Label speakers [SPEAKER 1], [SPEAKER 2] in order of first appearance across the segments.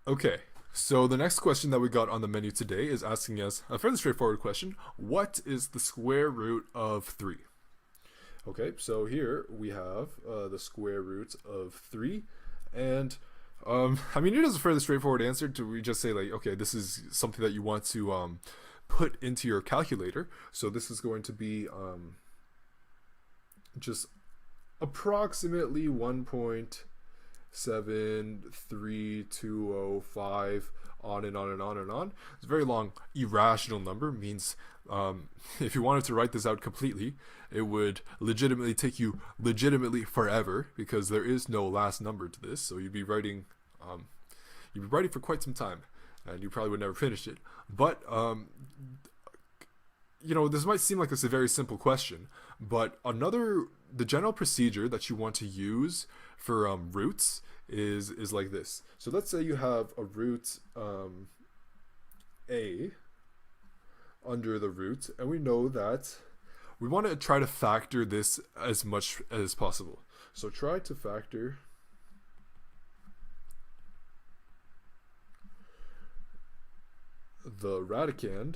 [SPEAKER 1] Okay, so the next question that we got on the menu today is asking us a fairly straightforward question. What is the square root of 3? Okay, so here we have the square root of 3. And, I mean, it is a fairly straightforward answer. Do we just say, like, okay, this is something that you want to put into your calculator. So this is going to be just approximately 1.73205, on and on and on and on. It's a very long irrational number. Means if you wanted to write this out completely, it would legitimately take you forever, because there is no last number to this. So you'd be writing for quite some time, and you probably would never finish it. But this might seem like it's a very simple question, but the general procedure that you want to use for roots is like this. So let's say you have a root a under the root, and we know that we want to try to factor this as much as possible. So try to factor the radicand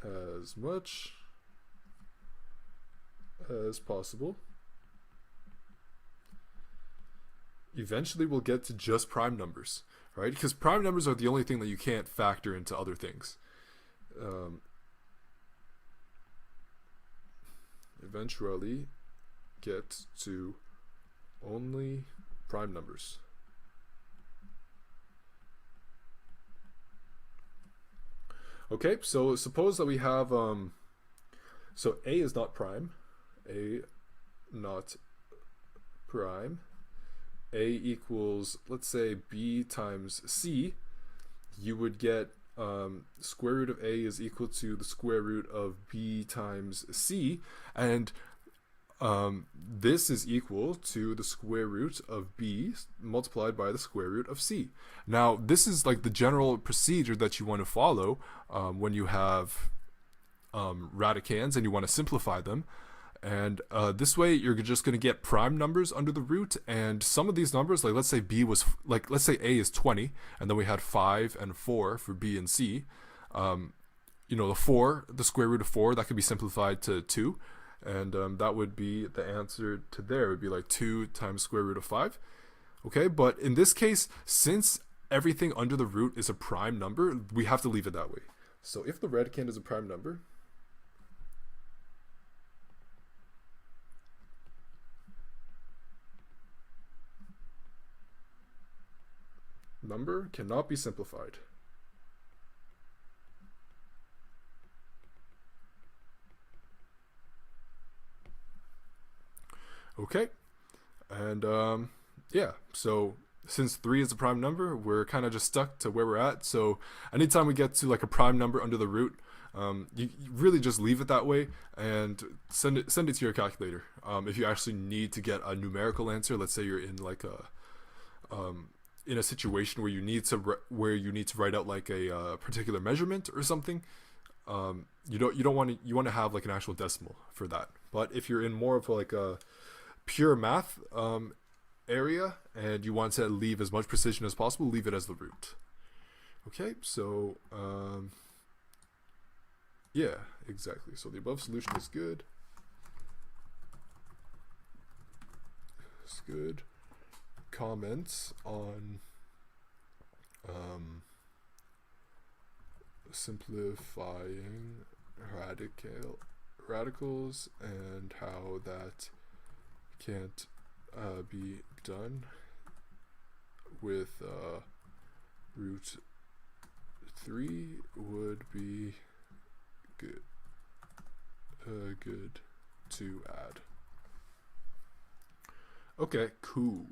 [SPEAKER 1] as much as possible. Eventually we'll get to just prime numbers, right? Because prime numbers are the only thing that you can't factor into other things. Eventually get to only prime numbers. Okay, so suppose that we have so a is not prime, a not prime, a equals, let's say, b times c. You would get square root of a is equal to the square root of b times c, and this is equal to the square root of b multiplied by the square root of c. Now, this is like the general procedure that you want to follow when you have radicands and you want to simplify them. And this way you're just going to get prime numbers under the root, and some of these numbers, like let's say b was, like let's say a is 20, and then we had 5 and 4 for b and c. The square root of 4, that could be simplified to 2, and that would be the answer to there. It would be like 2 times square root of 5. Okay, but in this case, since everything under the root is a prime number, we have to leave it that way. So if the radicand is a prime number, number cannot be simplified. Okay, and yeah, so since 3 is a prime number, we're kind of just stuck to where we're at. So anytime we get to like a prime number under the root, you really just leave it that way and send it to your calculator. If you actually need to get a numerical answer, let's say you're in like in a situation where you need to write out like a particular measurement or something, you want to have like an actual decimal for that. But if you're in more of like a pure math area and you want to leave as much precision as possible, leave it as the root. Okay, so yeah, exactly. So the above solution is good. It's good. Comments on simplifying radicals and how that can't be done with root 3 would be good to add. Okay, cool.